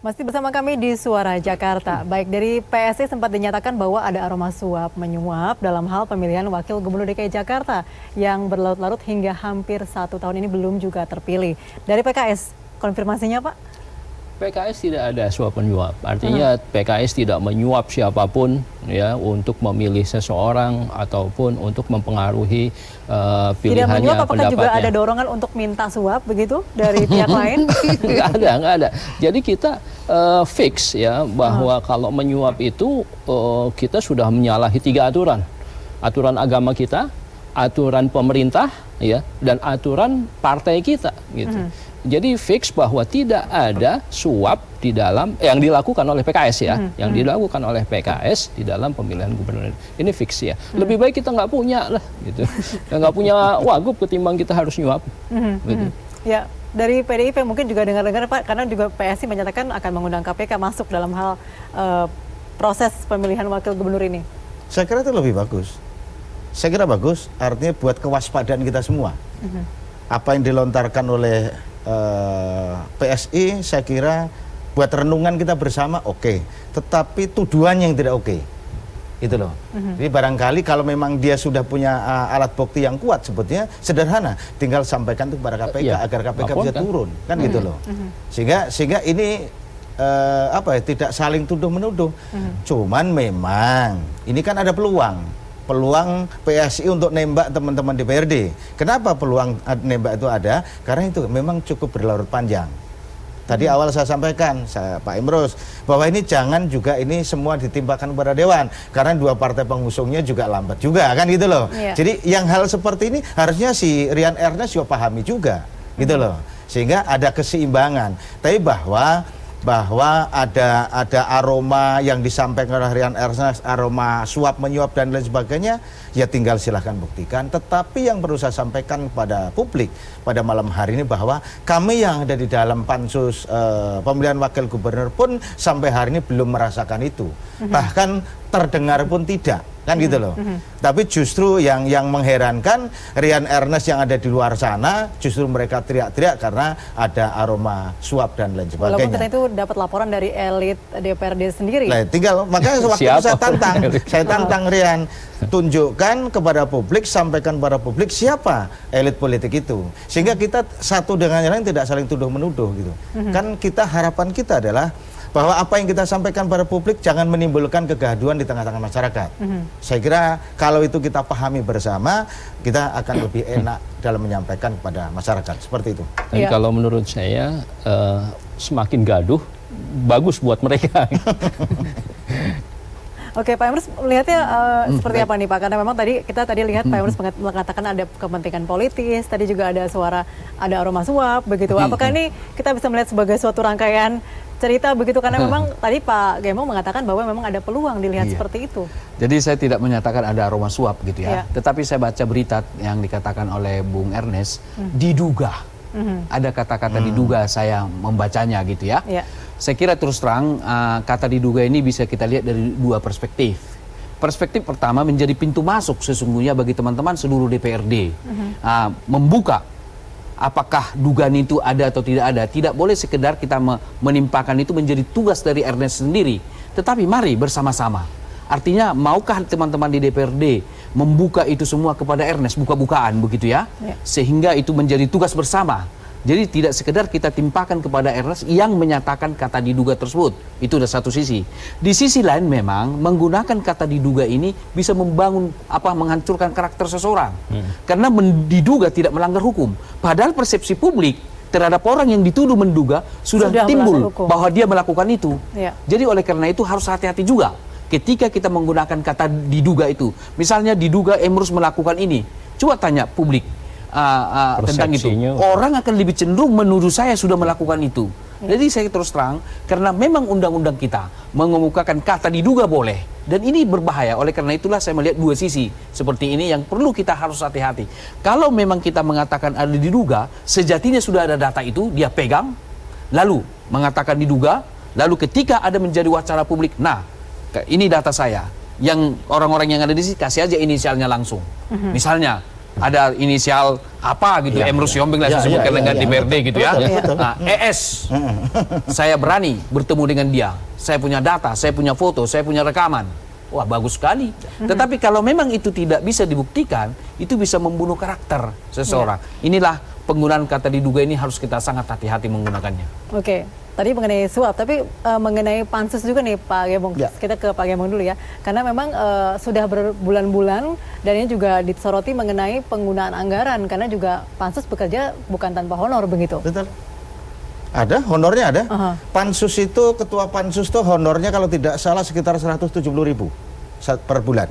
Masih bersama kami di Suara Jakarta. Baik, dari PSI sempat dinyatakan bahwa ada aroma suap menyuap dalam hal pemilihan Wakil Gubernur DKI Jakarta yang berlarut-larut hingga hampir 1 tahun ini belum juga terpilih. Dari PKS, konfirmasinya Pak? PKS tidak ada suap menyuap. Artinya PKS tidak menyuap siapapun ya untuk memilih seseorang ataupun untuk mempengaruhi pilihannya, tidak menyuap, apakah pendapatnya. juga ada dorongan untuk minta suap begitu dari pihak lain? Nggak ada. Jadi kita fix ya bahwa kalau menyuap itu kita sudah menyalahi 3 aturan. Aturan agama kita, aturan pemerintah ya, dan aturan partai kita gitu. Jadi fix bahwa tidak ada suap di dalam yang dilakukan oleh PKS ya, yang dilakukan oleh PKS di dalam pemilihan gubernur. Ini fix ya. Lebih baik kita nggak punya lah, gitu. Nggak punya wagub ketimbang kita harus nyuap. Gitu. Ya, dari PDIP mungkin juga dengar-dengar Pak, karena juga PSI menyatakan akan mengundang KPK masuk dalam hal proses pemilihan wakil gubernur ini. Saya kira itu lebih bagus. Saya kira bagus, artinya buat kewaspadaan kita semua. Apa yang dilontarkan oleh PSI saya kira buat renungan kita bersama oke. Tetapi tuduhan yang tidak oke. Itu loh. Jadi barangkali kalau memang dia sudah punya alat bukti yang kuat sebetulnya sederhana, tinggal sampaikan itu kepada KPK agar KPK bisa turun, kan gitu loh. Sehingga ini tidak saling tuduh menuduh. Cuman memang ini kan ada peluang PSI untuk nembak teman-teman DPRD. Kenapa peluang nembak itu ada? Karena itu memang cukup berlarut panjang. Tadi awal saya sampaikan, Pak Emrus, bahwa ini jangan juga ini semua ditimpakan kepada Dewan. Karena 2 partai pengusungnya juga lambat juga, kan gitu loh. Jadi yang hal seperti ini harusnya si Rian Ernest juga pahami juga, gitu loh. Sehingga ada keseimbangan. Tapi bahwa ada aroma yang disampaikan oleh Rian Ernest, aroma suap menyuap dan lain sebagainya, ya tinggal silahkan buktikan. Tetapi yang perlu saya sampaikan kepada publik pada malam hari ini bahwa kami yang ada di dalam pansus pemilihan wakil gubernur pun sampai hari ini belum merasakan itu. Bahkan terdengar pun tidak, kan gitu loh. Tapi justru yang mengherankan Rian Ernest yang ada di luar sana, justru mereka teriak-teriak karena ada aroma suap dan lain sebagainya. Walaupun kita itu dapat laporan dari elit DPRD sendiri. Nah, tinggal makanya waktu itu saya tantang Rian, tunjukkan kepada publik, sampaikan kepada publik siapa elit politik itu, sehingga kita satu dengan yang lain tidak saling tuduh menuduh gitu. Kan harapan kita adalah bahwa apa yang kita sampaikan pada publik jangan menimbulkan kegaduhan di tengah-tengah masyarakat. Saya kira kalau itu kita pahami bersama, kita akan lebih enak dalam menyampaikan kepada masyarakat. Seperti itu. Tapi kalau menurut saya semakin gaduh bagus buat mereka. Oke, Pak Emrus melihatnya seperti apa nih Pak? Karena memang kita tadi lihat Pak Emrus mengatakan ada kepentingan politis, tadi juga ada ada aroma suap begitu. Apakah ini kita bisa melihat sebagai suatu rangkaian cerita begitu, karena memang tadi Pak Gembong mengatakan bahwa memang ada peluang dilihat seperti itu. Jadi saya tidak menyatakan ada aroma suap gitu ya. Tetapi saya baca berita yang dikatakan oleh Bung Ernest, diduga. Ada kata-kata diduga, saya membacanya gitu ya. Saya kira terus terang kata diduga ini bisa kita lihat dari 2 perspektif. Perspektif pertama menjadi pintu masuk sesungguhnya bagi teman-teman seluruh DPRD. Membuka apakah dugaan itu ada atau tidak ada. Tidak boleh sekedar kita menimpakan itu menjadi tugas dari Ernest sendiri. Tetapi mari bersama-sama. Artinya maukah teman-teman di DPRD membuka itu semua kepada Ernest, buka-bukaan begitu ya. Sehingga itu menjadi tugas bersama. Jadi tidak sekedar kita timpakan kepada Ernest yang menyatakan kata diduga tersebut. Itu dari satu sisi. Di sisi lain memang menggunakan kata diduga ini bisa menghancurkan karakter seseorang. Karena diduga tidak melanggar hukum. Padahal persepsi publik terhadap orang yang dituduh menduga sudah timbul bahwa dia melakukan itu. Jadi oleh karena itu harus hati-hati juga ketika kita menggunakan kata diduga itu. Misalnya diduga Emrus melakukan ini. Coba tanya publik tentang itu. Orang akan lebih cenderung menuduh saya sudah melakukan itu. Jadi saya terus terang, karena memang undang-undang kita mengemukakan kata diduga boleh, dan ini berbahaya. Oleh karena itulah saya melihat 2 sisi seperti ini yang perlu kita harus hati-hati. Kalau memang kita mengatakan ada diduga, sejatinya sudah ada data itu, dia pegang, lalu mengatakan diduga, lalu ketika ada menjadi wacana publik, nah ini data saya, yang orang-orang yang ada di sini kasih aja inisialnya langsung. Misalnya ada inisial apa gitu, Ya, Emrus ya. Yombing lah Ya, saya sebutkan ya, dengan ya, DPRD betul, gitu ya. betul, betul. Nah, ES, saya berani bertemu dengan dia. Saya punya data, saya punya foto, saya punya rekaman. Wah, bagus sekali. Tetapi kalau memang itu tidak bisa dibuktikan, itu bisa membunuh karakter seseorang. Inilah penggunaan kata diduga ini harus kita sangat hati-hati menggunakannya. Oke, tadi mengenai suap, tapi mengenai pansus juga nih Pak Gembong. Ya. Kita ke Pak Gembong dulu ya, karena memang sudah berbulan-bulan dan ini juga disoroti mengenai penggunaan anggaran, karena juga pansus bekerja bukan tanpa honor begitu. Betul. Ada, honornya ada. Pansus itu, ketua pansus tuh honornya kalau tidak salah sekitar 170.000 per bulan.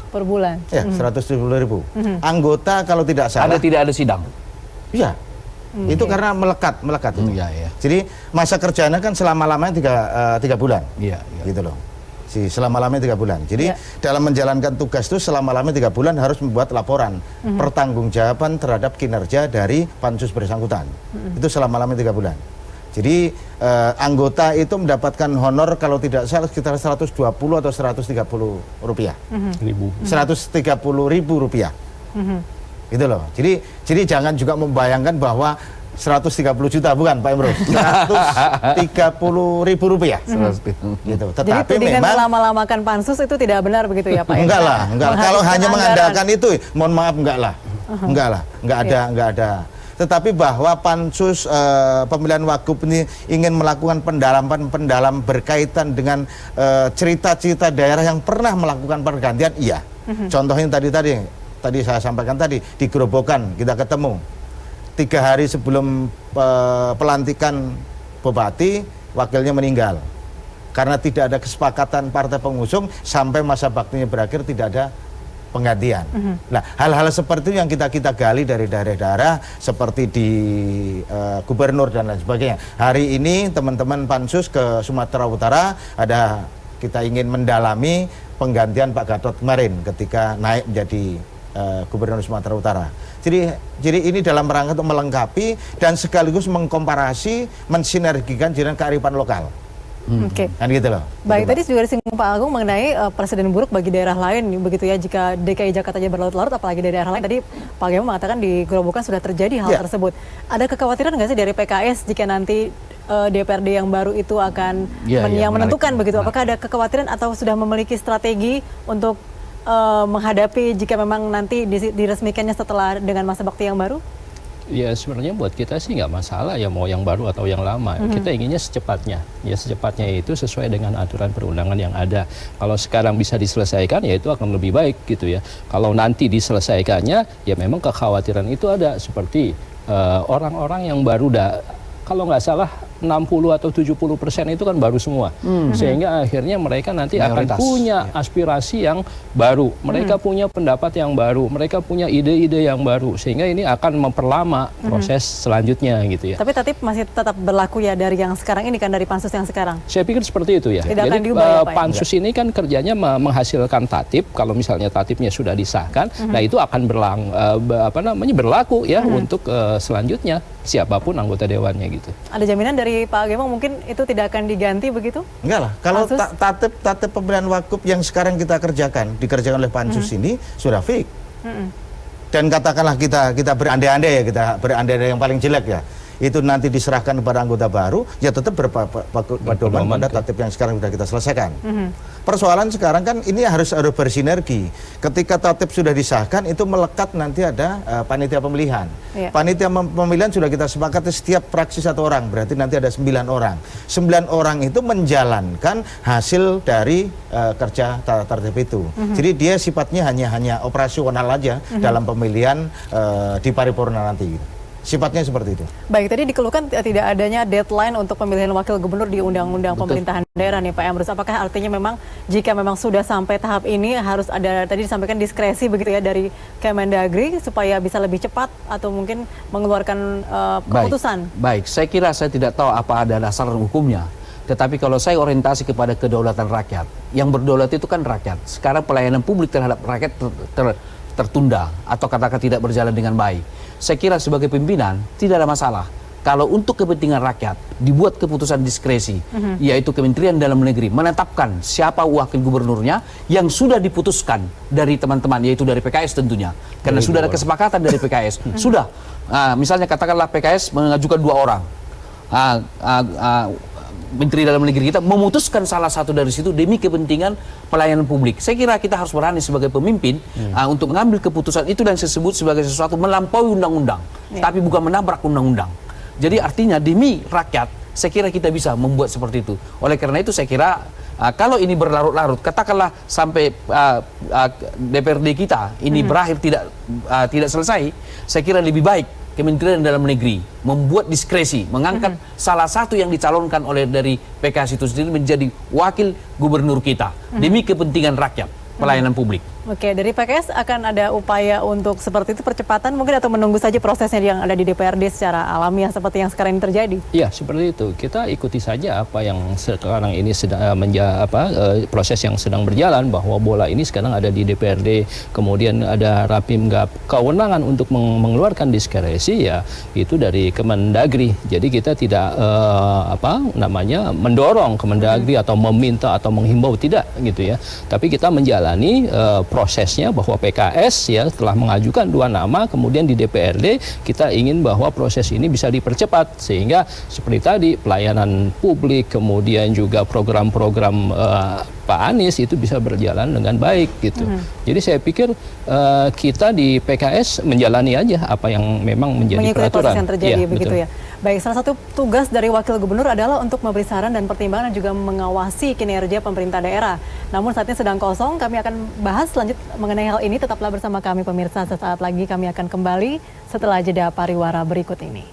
Per bulan. Ya, 170.000. Anggota kalau tidak salah. Ada tidak ada sidang? Iya. Itu karena melekat itu. Iya, iya. Jadi masa kerjanya kan selama-lamanya 3 bulan. Iya, iya. Gitu loh. Selama-lamanya 3 bulan. Jadi dalam menjalankan tugas itu selama-lamanya 3 bulan harus membuat laporan pertanggungjawaban terhadap kinerja dari pansus bersangkutan. Itu selama-lamanya 3 bulan. Jadi anggota itu mendapatkan honor kalau tidak salah sekitar 120 atau 130 rupiah. 130.000 rupiah. Gitu loh. Jadi jangan juga membayangkan bahwa 130 juta, bukan Pak Emrus, 130.000 rupiah. Gitu. Jadi Tetapi tudingan memang melama-lamakan pansus itu tidak benar begitu ya Pak? enggak lah. Kalau hanya mengandalkan itu, mohon maaf, enggak lah. Enggak ada. Tetapi bahwa pansus pemilihan wagub ini ingin melakukan pendalaman berkaitan dengan cerita-cerita daerah yang pernah melakukan pergantian, iya. Contohnya tadi saya sampaikan tadi di Gerobokan kita ketemu 3 hari sebelum pelantikan bupati, wakilnya meninggal karena tidak ada kesepakatan partai pengusung sampai masa baktinya berakhir tidak ada penggantian. Nah, hal-hal seperti itu yang kita gali dari daerah-daerah seperti di gubernur dan lain sebagainya. Hari ini teman-teman pansus ke Sumatera Utara kita ingin mendalami penggantian Pak Gatot kemarin ketika naik menjadi Gubernur Sumatera Utara. Jadi ini dalam rangka untuk melengkapi dan sekaligus mengkomparasi, mensinergikan dengan kearifan lokal. Oke. Kan gitu loh. Baik, Gitu, tadi juga disinggung Pak Agung mengenai presiden buruk bagi daerah lain, begitu ya, jika DKI Jakarta aja berlarut-larut, apalagi di daerah lain. Tadi Pak Gembong mengatakan di Gerobokan sudah terjadi hal tersebut. Ada kekhawatiran nggak sih dari PKS jika nanti DPRD yang baru itu akan yang menentukan begitu? Apakah ada kekhawatiran atau sudah memiliki strategi untuk menghadapi jika memang nanti diresmikannya setelah dengan masa bakti yang baru? Ya sebenarnya buat kita sih nggak masalah ya mau yang baru atau yang lama. Kita inginnya secepatnya. Ya secepatnya itu sesuai dengan aturan perundangan yang ada. Kalau sekarang bisa diselesaikan ya itu akan lebih baik gitu ya. Kalau nanti diselesaikannya ya memang kekhawatiran itu ada seperti orang-orang yang baru kalau nggak salah 60 atau 70% itu kan baru semua. Sehingga akhirnya mereka nanti akan punya aspirasi yang baru. Mereka punya pendapat yang baru. Mereka punya ide-ide yang baru. Sehingga ini akan memperlama proses selanjutnya gitu ya. Tapi tatip masih tetap berlaku ya dari yang sekarang ini kan, dari pansus yang sekarang? Saya pikir seperti itu ya. Tidak akan Jadi diubah ya, Pak, pansus ini kan kerjanya menghasilkan tatip. Kalau misalnya tatipnya sudah disahkan, nah itu akan berlaku ya untuk selanjutnya siapapun anggota dewannya gitu. Ada jaminan dari Pak Gembong mungkin itu tidak akan diganti begitu? Enggak lah. Kalau tatip pemilihan wagub yang sekarang kita dikerjakan oleh pansus ini sudah fix. Dan katakanlah kita berandai-andai ya, kita berandai-andai yang paling jelek ya. Itu nanti diserahkan kepada anggota baru, ya tetap berpedoman pada tatip yang sekarang sudah kita selesaikan. Persoalan sekarang kan ini harus bersinergi. Ketika tatip sudah disahkan, itu melekat nanti ada panitia pemilihan. Panitia pemilihan sudah kita sepakati setiap fraksi 1 orang, berarti nanti ada 9 orang. 9 orang itu menjalankan hasil dari kerja tatip itu. Jadi dia sifatnya hanya operasional aja dalam pemilihan di paripurna nanti. Sifatnya seperti itu. Baik, tadi dikeluhkan tidak adanya deadline untuk pemilihan wakil gubernur di Undang-Undang Pemerintahan Daerah nih Pak Emrus. Apakah artinya memang jika memang sudah sampai tahap ini harus ada, tadi disampaikan diskresi begitu ya dari Kemendagri supaya bisa lebih cepat atau mungkin mengeluarkan keputusan? Baik, saya kira saya tidak tahu apa ada dasar hukumnya. Tetapi kalau saya orientasi kepada kedaulatan rakyat, yang berdaulat itu kan rakyat. Sekarang pelayanan publik terhadap rakyat tertunda atau katakan tidak berjalan dengan baik. Saya kira sebagai pimpinan tidak ada masalah kalau untuk kepentingan rakyat dibuat keputusan diskresi, yaitu Kementerian Dalam Negeri menetapkan siapa wakil gubernurnya yang sudah diputuskan dari teman-teman, yaitu dari PKS tentunya, karena sudah ada kesepakatan dari PKS. Sudah, misalnya katakanlah PKS mengajukan 2 orang, Menteri Dalam Negeri kita memutuskan salah satu dari situ demi kepentingan pelayanan publik. Saya kira kita harus berani sebagai pemimpin untuk mengambil keputusan itu dan disebut sebagai sesuatu melampaui undang-undang, tapi bukan menabrak undang-undang. Jadi artinya demi rakyat, saya kira kita bisa membuat seperti itu. Oleh karena itu saya kira kalau ini berlarut-larut, katakanlah sampai DPRD kita ini berakhir tidak selesai, saya kira lebih baik Kementerian Dalam Negeri membuat diskresi, mengangkat salah satu yang dicalonkan oleh dari PKS itu sendiri menjadi wakil gubernur kita demi kepentingan rakyat, pelayanan publik. Oke, dari PKS akan ada upaya untuk seperti itu percepatan mungkin atau menunggu saja prosesnya yang ada di DPRD secara alamiah seperti yang sekarang ini terjadi? Ya, seperti itu. Kita ikuti saja apa yang sekarang ini sedang proses yang sedang berjalan, bahwa bola ini sekarang ada di DPRD, kemudian ada Rapimgab. Kewenangan untuk mengeluarkan diskresi ya itu dari Kemendagri. Jadi kita tidak mendorong Kemendagri atau meminta atau menghimbau, tidak gitu ya. Tapi kita menjalani prosesnya bahwa PKS ya telah mengajukan 2 nama, kemudian di DPRD kita ingin bahwa proses ini bisa dipercepat sehingga seperti tadi pelayanan publik, kemudian juga program-program Pak Anies itu bisa berjalan dengan baik gitu. Jadi saya pikir kita di PKS menjalani aja apa yang memang menjadi mengikuti peraturan. proses yang terjadi Ya, begitu betul. ya. Baik, salah satu tugas dari wakil gubernur adalah untuk memberi saran dan pertimbangan dan juga mengawasi kinerja pemerintah daerah. Namun saat ini sedang kosong, kami akan bahas lanjut mengenai hal ini. Tetaplah bersama kami pemirsa, sesaat lagi kami akan kembali setelah jeda pariwara berikut ini.